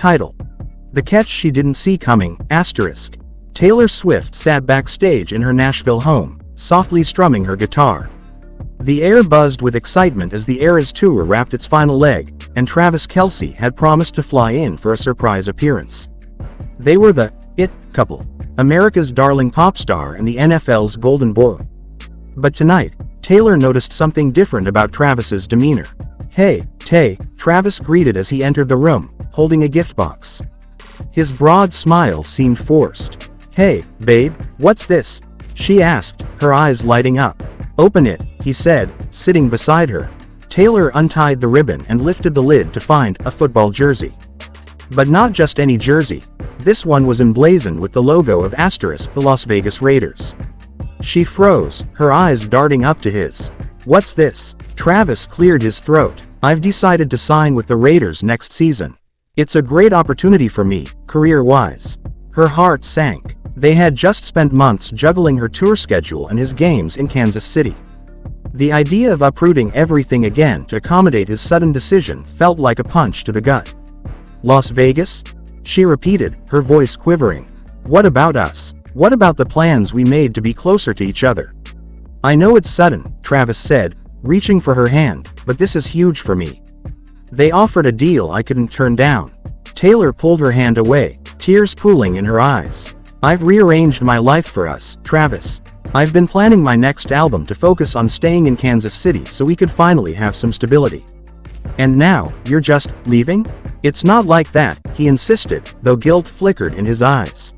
Title: The Catch She Didn't See Coming, **. Taylor Swift sat backstage in her Nashville home, softly strumming her guitar. The air buzzed with excitement as the Eras tour wrapped its final leg, and Travis Kelce had promised to fly in for a surprise appearance. They were the "it" couple, America's darling pop star and the NFL's golden boy. But tonight, Taylor noticed something different about Travis's demeanor. "Hey, Tay," Travis greeted as he entered the room, holding a gift box. His broad smile seemed forced. "Hey, babe, what's this?" she asked, her eyes lighting up. "Open it," he said, sitting beside her. Taylor untied the ribbon and lifted the lid to find a football jersey. But not just any jersey. This one was emblazoned with the logo of *, the Las Vegas Raiders. She froze, her eyes darting up to his. "What's this?" Travis cleared his throat. "I've decided to sign with the Raiders next season. It's a great opportunity for me, career-wise." Her heart sank. They had just spent months juggling her tour schedule and his games in Kansas City. The idea of uprooting everything again to accommodate his sudden decision felt like a punch to the gut. "Las Vegas?" she repeated, her voice quivering. "What about us? What about the plans we made to be closer to each other?" "I know it's sudden," Travis said, reaching for her hand, "but this is huge for me. They offered a deal I couldn't turn down." Taylor pulled her hand away, tears pooling in her eyes. "I've rearranged my life for us, Travis. I've been planning my next album to focus on staying in Kansas City so we could finally have some stability. And now, you're just leaving?" "It's not like that," he insisted, though guilt flickered in his eyes.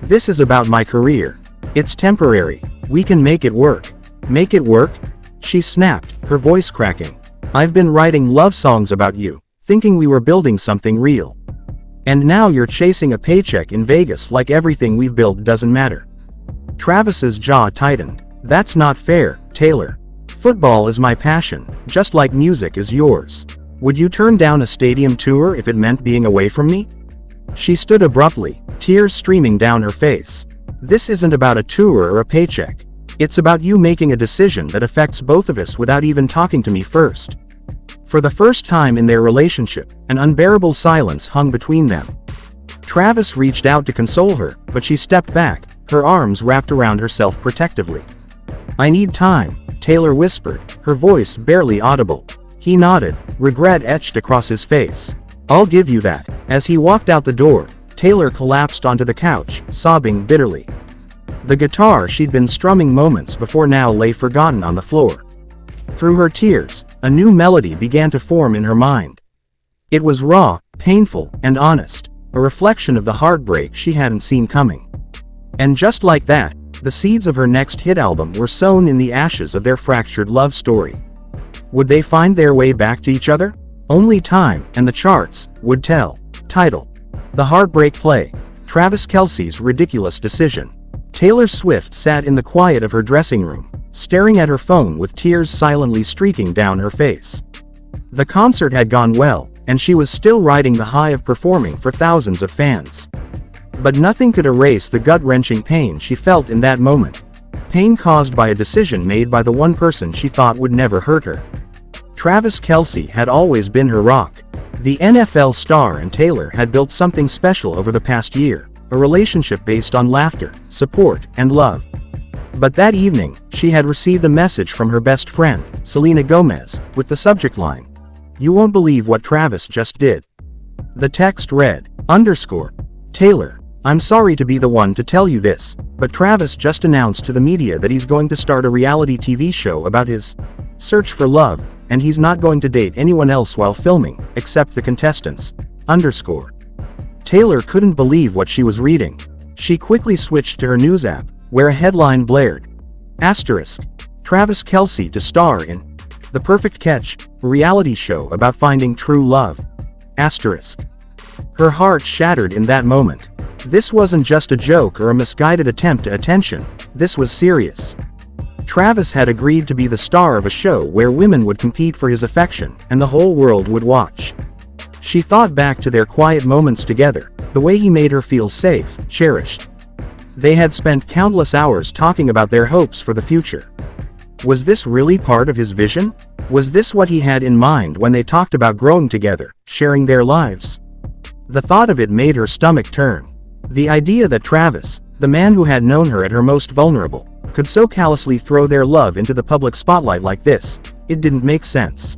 "This is about my career. It's temporary. We can make it work." "Make it work?" she snapped, her voice cracking. "I've been writing love songs about you, thinking we were building something real. And now you're chasing a paycheck in Vegas like everything we've built doesn't matter." Travis's jaw tightened. "That's not fair, Taylor. Football is my passion, just like music is yours. Would you turn down a stadium tour if it meant being away from me?" She stood abruptly, tears streaming down her face. "This isn't about a tour or a paycheck. It's about you making a decision that affects both of us without even talking to me first." For the first time in their relationship, an unbearable silence hung between them. Travis reached out to console her, but she stepped back, her arms wrapped around herself protectively. "I need time," Taylor whispered, her voice barely audible. He nodded, regret etched across his face. "I'll give you that." As he walked out the door, Taylor collapsed onto the couch, sobbing bitterly. The guitar she'd been strumming moments before now lay forgotten on the floor. Through her tears, a new melody began to form in her mind. It was raw, painful, and honest, a reflection of the heartbreak she hadn't seen coming. And just like that, the seeds of her next hit album were sown in the ashes of their fractured love story. Would they find their way back to each other? Only time and the charts would tell. Title: The Heartbreak Play. Travis Kelce's ridiculous decision. Taylor Swift sat in the quiet of her dressing room, staring at her phone with tears silently streaking down her face. The concert had gone well, and she was still riding the high of performing for thousands of fans. But nothing could erase the gut-wrenching pain she felt in that moment. Pain caused by a decision made by the one person she thought would never hurt her. Travis Kelce had always been her rock. The NFL star and Taylor had built something special over the past year, a relationship based on laughter, support, and love. But that evening, she had received a message from her best friend, Selena Gomez, with the subject line, "You won't believe what Travis just did." The text read, "Taylor, I'm sorry to be the one to tell you this, but Travis just announced to the media that he's going to start a reality TV show about his search for love, and he's not going to date anyone else while filming, except the contestants." Taylor couldn't believe what she was reading. She quickly switched to her news app, where a headline blared. Travis Kelce to star in The Perfect Catch, a reality show about finding true love. Her heart shattered in that moment. This wasn't just a joke or a misguided attempt at attention, this was serious. Travis had agreed to be the star of a show where women would compete for his affection, and the whole world would watch. She thought back to their quiet moments together, the way he made her feel safe, cherished. They had spent countless hours talking about their hopes for the future. Was this really part of his vision? Was this what he had in mind when they talked about growing together, sharing their lives? The thought of it made her stomach turn. The idea that Travis, the man who had known her at her most vulnerable, could so callously throw their love into the public spotlight like this, it didn't make sense.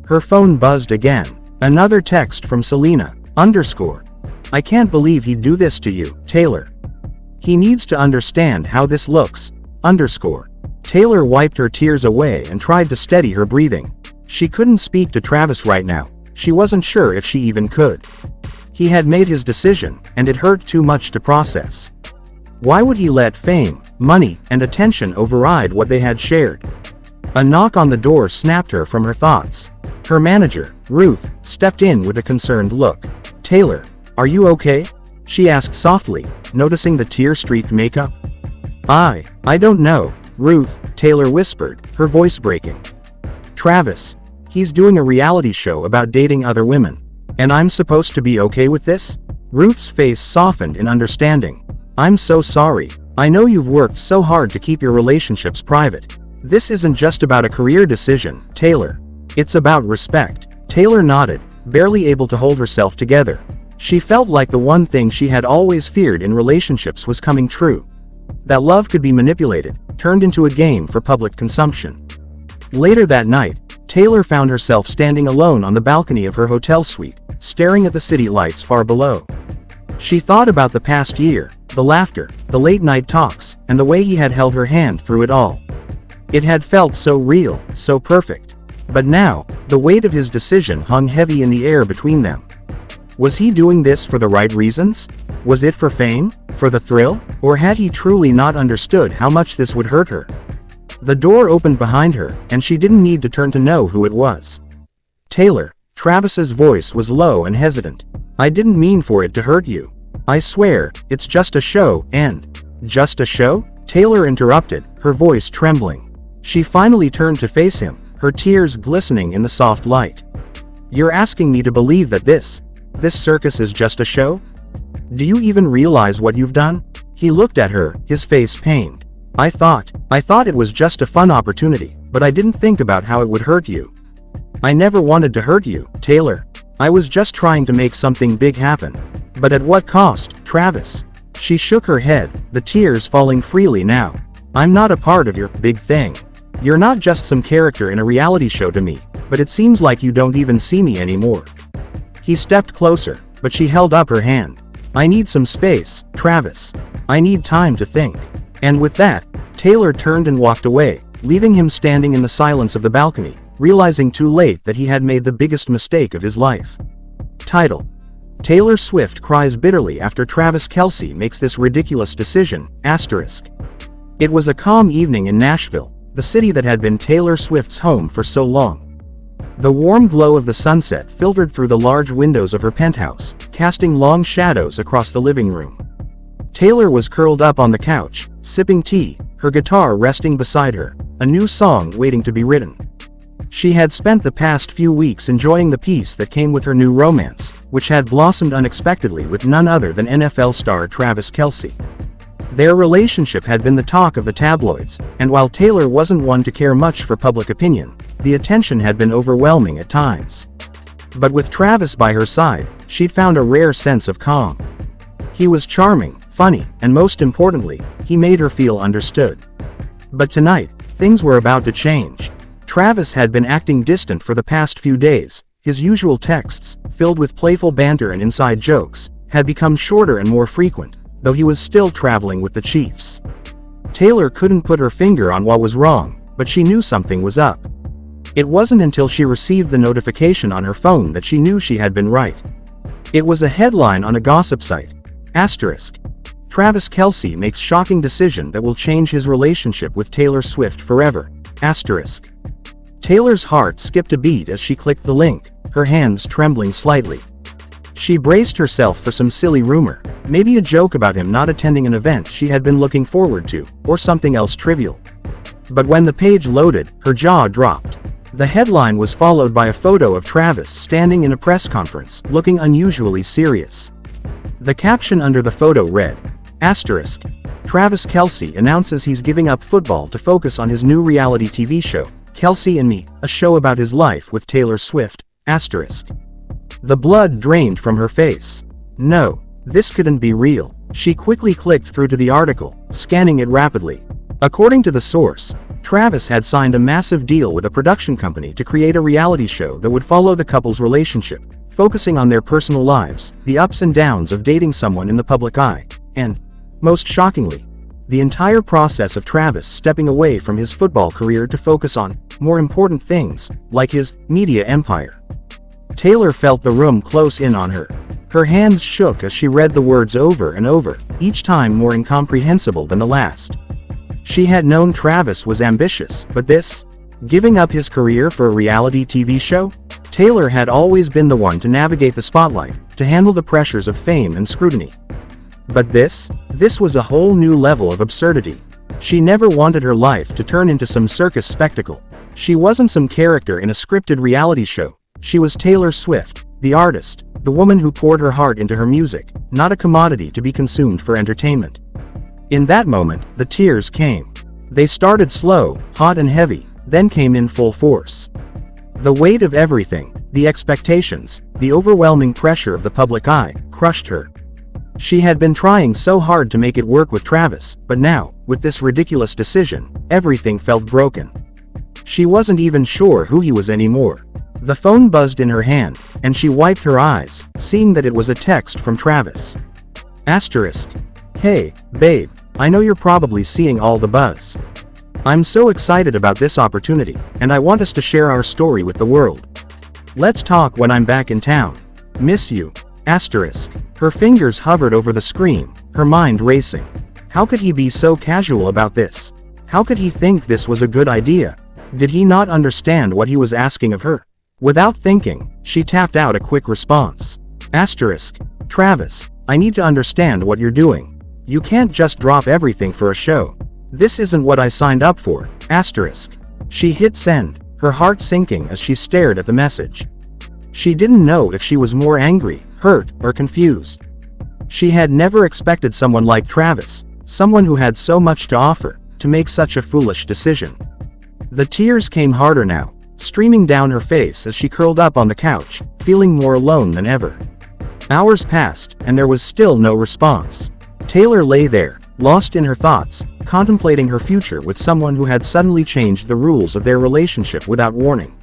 Her phone buzzed again. Another text from Selena, _ I can't believe he'd do this to you, Taylor. He needs to understand how this looks, _ Taylor wiped her tears away and tried to steady her breathing. She couldn't speak to Travis right now. She wasn't sure if she even could. He had made his decision, and it hurt too much to process. Why would he let fame, money, and attention override what they had shared? A knock on the door snapped her from her thoughts. Her manager, Ruth, stepped in with a concerned look. Taylor, are you okay? She asked softly, noticing the tear-streaked makeup. I don't know, Ruth, Taylor whispered, her voice breaking. Travis. He's doing a reality show about dating other women. And I'm supposed to be okay with this? Ruth's face softened in understanding. I'm so sorry. I know you've worked so hard to keep your relationships private. This isn't just about a career decision, Taylor. It's about respect. Taylor nodded, barely able to hold herself together. She felt like the one thing she had always feared in relationships was coming true. That love could be manipulated, turned into a game for public consumption. Later that night, Taylor found herself standing alone on the balcony of her hotel suite, staring at the city lights far below. She thought about the past year, the laughter, the late-night talks, and the way he had held her hand through it all. It had felt so real, so perfect. But now, the weight of his decision hung heavy in the air between them. Was he doing this for the right reasons? Was it for fame? For the thrill? Or had he truly not understood how much this would hurt her? The door opened behind her, and she didn't need to turn to know who it was. Taylor, Travis's voice was low and hesitant. I didn't mean for it to hurt you. I swear, it's just a show, and… Just a show? Taylor interrupted, her voice trembling. She finally turned to face him, her tears glistening in the soft light. You're asking me to believe that this circus is just a show? Do you even realize what you've done? He looked at her, his face pained. I thought it was just a fun opportunity, but I didn't think about how it would hurt you. I never wanted to hurt you, Taylor. I was just trying to make something big happen. But at what cost, Travis? She shook her head, the tears falling freely now. I'm not a part of your big thing. You're not just some character in a reality show to me, but it seems like you don't even see me anymore. He stepped closer, but she held up her hand. I need some space, Travis. I need time to think. And with that, Taylor turned and walked away, leaving him standing in the silence of the balcony, realizing too late that he had made the biggest mistake of his life. Title: Taylor Swift cries bitterly after Travis Kelce makes this ridiculous decision, *. It was a calm evening in Nashville, the city that had been Taylor Swift's home for so long. The warm glow of the sunset filtered through the large windows of her penthouse, casting long shadows across the living room. Taylor was curled up on the couch, sipping tea, her guitar resting beside her, a new song waiting to be written. She had spent the past few weeks enjoying the peace that came with her new romance, which had blossomed unexpectedly with none other than NFL star Travis Kelce. Their relationship had been the talk of the tabloids, and while Taylor wasn't one to care much for public opinion, the attention had been overwhelming at times. But with Travis by her side, she'd found a rare sense of calm. He was charming, funny, and most importantly, he made her feel understood. But tonight, things were about to change. Travis had been acting distant for the past few days. His usual texts, filled with playful banter and inside jokes, had become shorter and more frequent, though he was still traveling with the Chiefs. Taylor couldn't put her finger on what was wrong, but she knew something was up. It wasn't until she received the notification on her phone that she knew she had been right. It was a headline on a gossip site. *. Travis Kelce makes shocking decision that will change his relationship with Taylor Swift forever. *. Taylor's heart skipped a beat as she clicked the link, her hands trembling slightly. She braced herself for some silly rumor, maybe a joke about him not attending an event she had been looking forward to, or something else trivial. But when the page loaded, her jaw dropped. The headline was followed by a photo of Travis standing in a press conference, looking unusually serious. The caption under the photo read, *. Travis Kelce announces he's giving up football to focus on his new reality TV show, Kelce and Me, a show about his life with Taylor Swift, *. The blood drained from her face. No, this couldn't be real. She quickly clicked through to the article, scanning it rapidly. According to the source, Travis had signed a massive deal with a production company to create a reality show that would follow the couple's relationship, focusing on their personal lives, the ups and downs of dating someone in the public eye, and, most shockingly, the entire process of Travis stepping away from his football career to focus on more important things, like his media empire. Taylor felt the room close in on her. Her hands shook as she read the words over and over, each time more incomprehensible than the last. She had known Travis was ambitious, but this? Giving up his career for a reality TV show? Taylor had always been the one to navigate the spotlight, to handle the pressures of fame and scrutiny. But this was a whole new level of absurdity. She never wanted her life to turn into some circus spectacle. She wasn't some character in a scripted reality show. She was Taylor Swift, the artist, the woman who poured her heart into her music, not a commodity to be consumed for entertainment. In that moment, the tears came. They started slow, hot and heavy, then came in full force. The weight of everything, the expectations, the overwhelming pressure of the public eye, crushed her. She had been trying so hard to make it work with Travis, but now, with this ridiculous decision, everything felt broken. She wasn't even sure who he was anymore. The phone buzzed in her hand, and she wiped her eyes, seeing that it was a text from Travis. Asterisk. Hey, babe, I know you're probably seeing all the buzz. I'm so excited about this opportunity, and I want us to share our story with the world. Let's talk when I'm back in town. Miss you. Asterisk. Her fingers hovered over the screen, her mind racing. How could he be so casual about this? How could he think this was a good idea? Did he not understand what he was asking of her? Without thinking, she tapped out a quick response. Asterisk. Travis, I need to understand what you're doing. You can't just drop everything for a show. This isn't what I signed up for. Asterisk. She hit send, her heart sinking as she stared at the message. She didn't know if she was more angry, hurt, or confused. She had never expected someone like Travis, someone who had so much to offer, to make such a foolish decision. The tears came harder now, streaming down her face as she curled up on the couch, feeling more alone than ever. Hours passed, and there was still no response. Taylor lay there, lost in her thoughts, contemplating her future with someone who had suddenly changed the rules of their relationship without warning.